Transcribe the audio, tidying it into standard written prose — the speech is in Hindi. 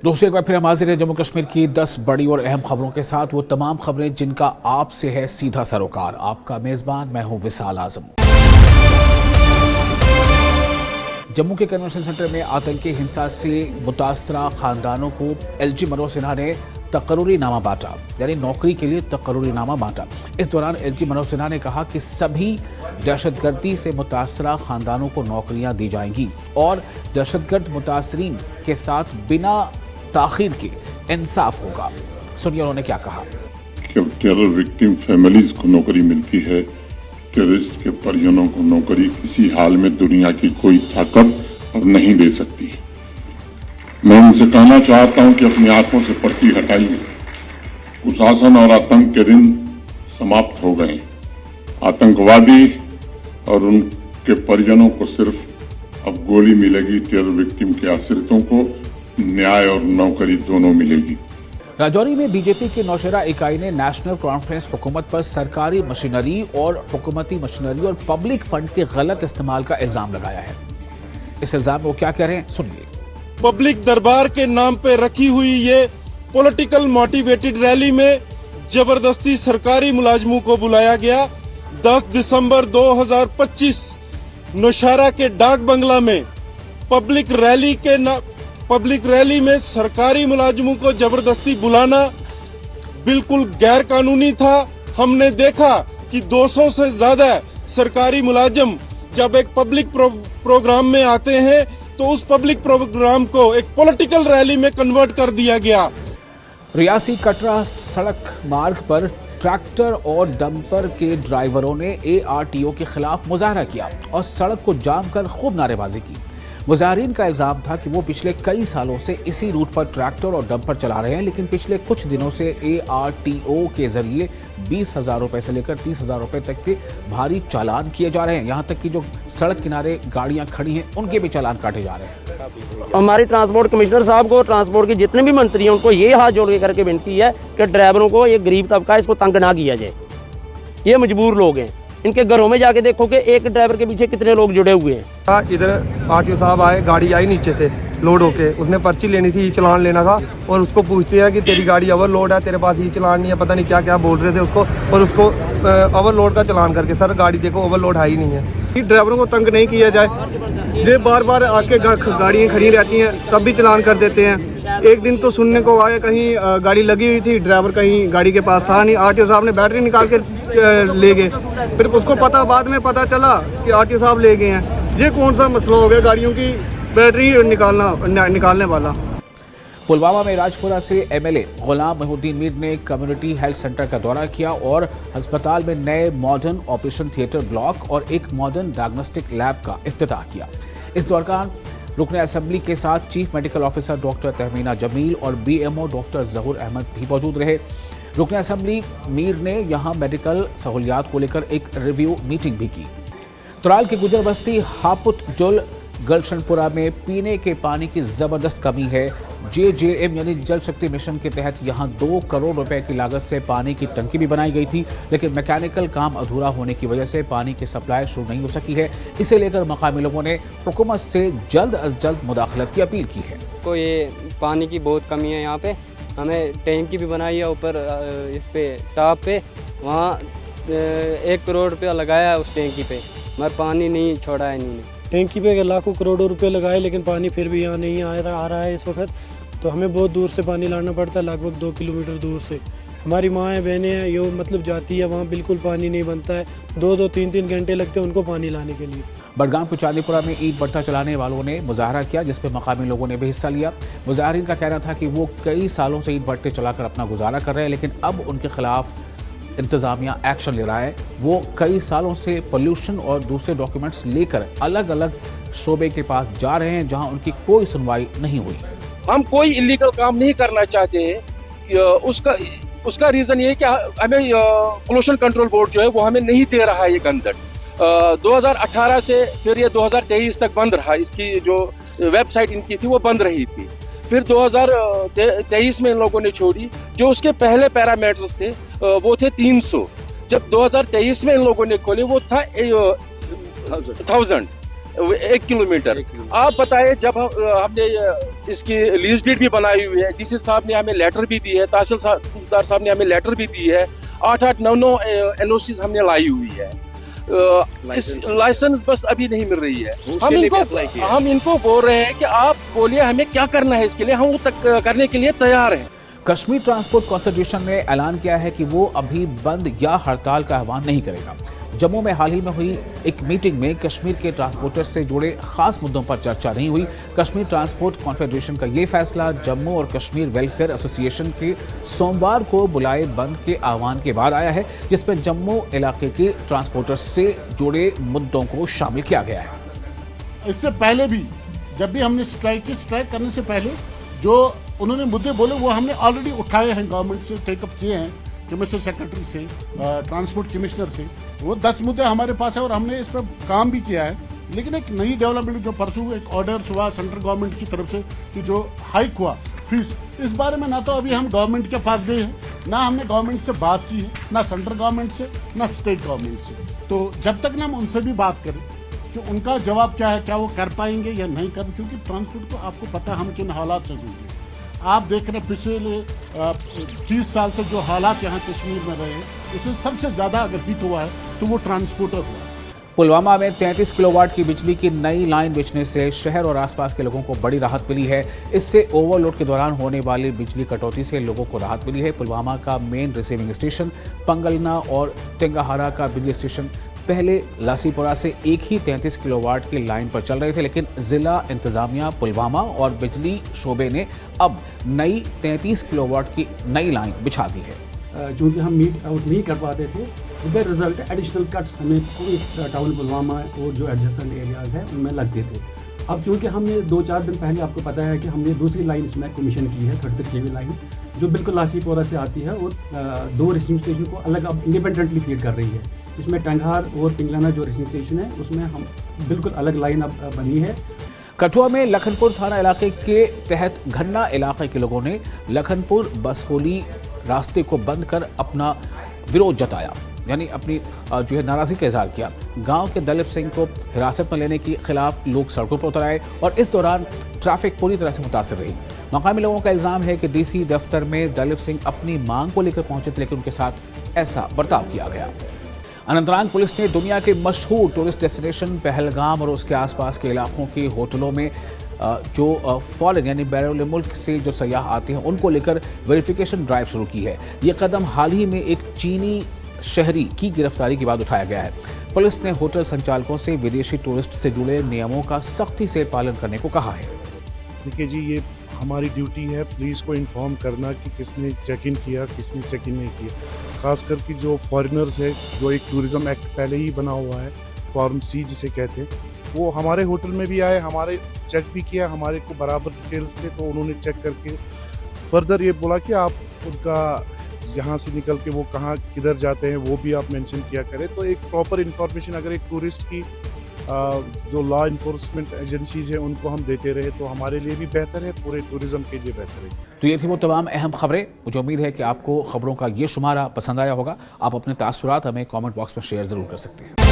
दोस्तों एक बार फिर हम हाजिर हैं जम्मू कश्मीर की 10 बड़ी और अहम खबरों के साथ, वो तमाम खबरें जिनका आपसे है सीधा सरोकार। आपका मेजबान मैं हूं विशाल आजम। जम्मू के कन्वेंशन सेंटर में आतंकी हिंसा से मुतासरा खानदानों को एलजी मनोज सिन्हा ने तकर्रुरी नामा बांटा, यानी नौकरी के लिए तकर्रुरी नामा बांटा। इस दौरान एलजी मनोज सिन्हा ने कहा कि सभी दहशतगर्दी से मुतासरा खानदानों को नौकरियां दी जाएंगी और दहशतगर्द मुतासरीन के साथ बिना ताखीर के इंसाफ होगा। सुनिए उन्होंने क्या कहा। टेरर विक्टिम फैमिलीज को नौकरी मिलती है, टेररिस्ट के परिजनों को नौकरी किसी हाल में दुनिया की कोई ताकत अब नहीं दे सकती। मैं उनसे कहना चाहता हूं कि अपनी आंखों से पर्ची हटाइए। कुशासन और आतंक के दिन समाप्त हो गए। आतंकवादी और उनके परिजनों को सिर्फ अब गोली मिलेगी, टेरर विक्टिम के आश्रितों को न्याय और नौकरी दोनों मिलेगी। राजौरी में बीजेपी की नौशेरा इकाई ने नेशनल कॉन्फ्रेंस हुकूमत पर सरकारी मशीनरी और हुकूमती मशीनरी और पब्लिक फंड के गलत इस्तेमाल का इल्जाम लगाया है। इस इल्जाम में वो क्या कह रहे हैं, सुनिए। पब्लिक दरबार के नाम पे रखी हुई ये पॉलिटिकल मोटिवेटेड रैली में जबरदस्ती सरकारी मुलाजमों को बुलाया गया। 10 दिसंबर 2025 नौशेरा के डाक बंगला में पब्लिक रैली में सरकारी मुलाजमों को जबरदस्ती बुलाना बिल्कुल गैर कानूनी था। हमने देखा कि 200 से ज्यादा सरकारी मुलाजिम जब एक पब्लिक प्रोग्राम में आते हैं तो उस पब्लिक प्रोग्राम को एक पॉलिटिकल रैली में कन्वर्ट कर दिया गया। रियासी कटरा सड़क मार्ग पर ट्रैक्टर और डंपर के ड्राइवरों ने ARTO के खिलाफ मुजाहरा किया और सड़क को जाम कर खूब नारेबाजी की। मुजाहरीन का इल्जाम था कि वो पिछले कई सालों से इसी रूट पर ट्रैक्टर और डंपर चला रहे हैं, लेकिन पिछले कुछ दिनों से ARTO के जरिए 20,000 रुपए से लेकर 30,000 रुपए तक के भारी चालान किए जा रहे हैं। यहाँ तक कि जो सड़क किनारे गाड़ियाँ खड़ी हैं उनके भी चालान काटे जा रहे हैं। हमारी ट्रांसपोर्ट कमिश्नर साहब को, ट्रांसपोर्ट के जितने भी मंत्री हैं उनको ये हाथ जोड़ के करके विनती है कि ड्राइवरों को, ये गरीब तबका इसको तंग ना किया जाए। ये मजबूर लोग हैं, इनके घरों में जाके देखो कि एक ड्राइवर के पीछे कितने लोग जुड़े हुए हैं। इधर RTO साहब आए, गाड़ी आई नीचे से लोड होके, उसने पर्ची लेनी थी, चलान लेना था और उसको पूछते हैं कि तेरी गाड़ी ओवरलोड है, तेरे पास ये चलान नहीं है, पता नहीं क्या क्या बोल रहे थे उसको, और उसको ओवरलोड का चलान करके, सर गाड़ी देखो ओवरलोड है ही नहीं है। ड्राइवरों को तंग नहीं किया जाए। ये बार बार आके गाड़ियाँ खड़ी रहती हैं तब भी चलान कर देते हैं। एक दिन तो सुनने को आया कहीं गाड़ी लगी हुई थी, ड्राइवर कहीं गाड़ी के पास था नहीं, RTO साहब ने बैटरी निकाल के ले गए। फिर उसको बाद में पता चला कि RTO साहब ले गए हैं। ये कौन सा मसला हो गया गाड़ियों की बैटरी निकालने वाला। पुलवामा में राजपुरा से MLA गुलाम मोहिउद्दीन मीर ने कम्युनिटी हेल्थ सेंटर का दौरा किया और अस्पताल में नए मॉडर्न ऑपरेशन थिएटर ब्लॉक और एक मॉडर्न डायग्नोस्टिक लैब का इफ्तिताह किया। इस दौरान रुकन असेंबली के साथ chief medical officer doctor Tahmina Jamil और BMO डॉक्टर जहूर अहमद भी मौजूद रहे। रुकन असेंबली मीर ने यहां मेडिकल सहूलियात को लेकर एक रिव्यू मीटिंग भी की। तुराल की गुजर बस्ती हापुत जुल गलशनपुरा में पीने के पानी की जबरदस्त कमी है। JJM यानी जल शक्ति मिशन के तहत यहां 2 करोड़ रुपए की लागत से पानी की टंकी भी बनाई गई थी, लेकिन मैकेनिकल काम अधूरा होने की वजह से पानी की सप्लाई शुरू नहीं हो सकी है। इसे लेकर मकामी लोगों ने हुकूमत से जल्द अज जल्द मुदाखलत की अपील की है। को ये पानी की बहुत कमी है यहाँ पे। हमें टैंकी भी बनाई है ऊपर इस पे टॉप पे, वहाँ 1 करोड़ रुपया लगाया है उस टैंकी पे, मगर पानी नहीं छोड़ा है इन्होंने। टैंकी पे लाखों करोड़ों रुपए लगाए, लेकिन पानी फिर भी यहाँ नहीं आ रहा है इस वक्त। तो हमें बहुत दूर से पानी लाना पड़ता है, लगभग 2 किलोमीटर दूर से। हमारी माएँ बहनें हैं, यो मतलब जाती है वहाँ, बिल्कुल पानी नहीं बनता है। 2-2 3-3 घंटे लगते हैं उनको पानी लाने के लिए। बडगाम के चांदीपुरा में ईंट भट्टा चलाने वालों ने मुजाहरा किया, जिसमें मकामी लोगों ने भी हिस्सा लिया। मुजाहरीन का कहना था कि वो कई सालों से ईंट भट्टे चलाकर अपना गुजारा कर रहे हैं, लेकिन अब उनके खिलाफ इंतजामिया एक्शन ले रहा है। वो कई सालों से पोल्यूशन और दूसरे डॉक्यूमेंट्स लेकर अलग अलग शोबे के पास जा रहे हैं, जहां उनकी कोई सुनवाई नहीं हुई। हम कोई इलीगल काम नहीं करना चाहते हैं। उसका रीजन ये है कि हमें पोल्यूशन कंट्रोल बोर्ड जो है वो हमें नहीं दे रहा है ये गंजट। 2018 से फिर ये 2023 तक बंद रहा। इसकी जो वेबसाइट इनकी थी वो बंद रही थी। फिर 2023 में इन लोगों ने छोड़ी। जो उसके पहले पैरामीटर्स थे वो थे 300। जब 2023 में इन लोगों ने खोले वो था 1000 1 किलोमीटर। आप बताइए, जब हमने इसकी लीज डीड भी बनाई हुई है, डीसी साहब ने हमें लेटर भी दी है, तहसीलदार साहब ने हमें लेटर भी दी है, 8-8, 9-9 एनओसी हमने लाई हुई है। इस लाइसेंस बस अभी नहीं मिल रही है। हम इनको बोल रहे हैं कि आप बोलिए हमें क्या करना है, इसके लिए हम वो तक करने के लिए तैयार हैं। कश्मीर ट्रांसपोर्ट कॉन्फेडरेशन ने ऐलान किया है कि वो अभी बंद या हड़ताल का आह्वान नहीं करेगा। जम्मू में हाल ही में हुई एक मीटिंग में कश्मीर के ट्रांसपोर्टर्स से जुड़े खास मुद्दों पर चर्चा नहीं हुई। कश्मीर ट्रांसपोर्ट कॉन्फेडरेशन का ये फैसला जम्मू और कश्मीर वेलफेयर एसोसिएशन के सोमवार को बुलाए बंद के आह्वान के बाद आया है, जिसमें जम्मू इलाके के ट्रांसपोर्टर्स से जुड़े मुद्दों को शामिल किया गया है। इससे पहले भी जब भी हमने स्ट्राइक करने से पहले जो उन्होंने मुद्दे बोले वो हमने ऑलरेडी उठाए हैं, गवर्नमेंट से टेकअप किए हैं, कमिश्नर सेक्रेटरी से, ट्रांसपोर्ट कमिश्नर से। वो 10 मुद्दे हमारे पास है और हमने इस पर काम भी किया है। लेकिन एक नई डेवलपमेंट जो परसों एक ऑर्डर हुआ सेंट्रल गवर्नमेंट की तरफ से कि जो हाइक हुआ फीस, इस बारे में ना तो अभी हम गवर्नमेंट के पास गए हैं, ना हमने गवर्नमेंट से बात की है, ना सेंट्रल गवर्नमेंट से, ना स्टेट गवर्नमेंट से। तो जब तक ना हम उनसे भी बात करें कि उनका जवाब क्या है, क्या वो कर पाएंगे या नहीं कर, क्योंकि ट्रांसपोर्ट को आपको पता हम किन हालात से जूझ रहे हैं। आप देख रहे पिछले 30 साल से जो हालात यहाँ कश्मीर में रहे, उसमें सबसे ज़्यादा अगर हिट हुआ है तो वो ट्रांसपोर्टर हुआ है। पुलवामा में 33 किलोवाट की बिजली की नई लाइन बिछने से शहर और आसपास के लोगों को बड़ी राहत मिली है। इससे ओवरलोड के दौरान होने वाली बिजली कटौती से लोगों को राहत मिली है। पुलवामा का मेन रिसीविंग स्टेशन पंगलना और टेंगाहारा का बिजली स्टेशन पहले लासीपुरा से एक ही 33 किलोवाट की लाइन पर चल रहे थे, लेकिन जिला इंतजामिया पुलवामा और बिजली शोबे ने अब नई 33 किलोवाट की नई लाइन बिछा दी है। चूँकि हम मीट आउट नहीं कर पाते थे, विद रिजल्ट एडिशनल कट्स हमें पूरे टाउन पुलवामा और जो एडजेसेंट एरियाज हैं उनमें लगते थे। अब चूँकि हमने 2-4 दिन पहले, आपको पता है कि हमने दूसरी लाइन इसमें कमीशन की है, 33 kV लाइन, जो बिल्कुल लासीपोरा से आती है और 2 रिसीविंग स्टेशन को अलग अब इंडिपेंडेंटली फीड कर रही है। इसमें टंगहार और पिंगलाना जो रिसीविंग स्टेशन है उसमें हम बिल्कुल अलग लाइन अब बनी है। कठुआ में लखनपुर थाना इलाके के तहत घन्ना इलाके के लोगों ने लखनपुर बसकोली रास्ते को बंद कर अपना विरोध जताया, यानी अपनी जो है नाराजगी का इजहार किया। गांव के दलीप सिंह को हिरासत में लेने के खिलाफ लोग सड़कों पर उतर आए और इस दौरान ट्रैफिक पूरी तरह से मुतासिर रही। मकामी लोगों का इल्जाम है कि डीसी दफ्तर में दलीप सिंह अपनी मांग को लेकर पहुंचे थे, लेकिन उनके साथ ऐसा बर्ताव किया गया। अनंतनाग पुलिस ने दुनिया के मशहूर टूरिस्ट डेस्टिनेशन पहलगाम और उसके आसपास के इलाकों के होटलों में जो फॉरेन यानी बैरून मुल्क से जो सयाह आते हैं उनको लेकर वेरिफिकेशन ड्राइव शुरू की है। ये कदम हाल ही में एक चीनी शहरी की गिरफ्तारी के बाद उठाया गया है। पुलिस ने होटल संचालकों से विदेशी टूरिस्ट से जुड़े नियमों का सख्ती से पालन करने को कहा है। देखिए जी, ये हमारी ड्यूटी है पुलिस को इन्फॉर्म करना कि किसने चेक इन किया, किसने चेक इन नहीं किया। खासकर कि जो फॉरेनर्स है, जो एक टूरिज्म एक्ट पहले ही बना हुआ है, फॉर्म C जिसे कहते हैं, वो हमारे होटल में भी आए, हमारे चेक भी किया, हमारे को बराबर डिटेल्स थे, तो उन्होंने चेक करके फर्दर ये बोला कि आप उनका यहाँ से निकल के वो कहाँ किधर जाते हैं वो भी आप मेंशन किया करें। तो एक प्रॉपर इन्फॉर्मेशन अगर एक टूरिस्ट की जो लॉ इन्फोर्समेंट एजेंसीज हैं उनको हम देते रहे तो हमारे लिए भी बेहतर है, पूरे टूरिज्म के लिए बेहतर है। तो ये थी वो तमाम अहम खबरें। मुझे उम्मीद है कि आपको खबरों का ये शुमारा पसंद आया होगा। आप अपने तासुरात हमें कमेंट बॉक्स में शेयर ज़रूर कर सकते हैं।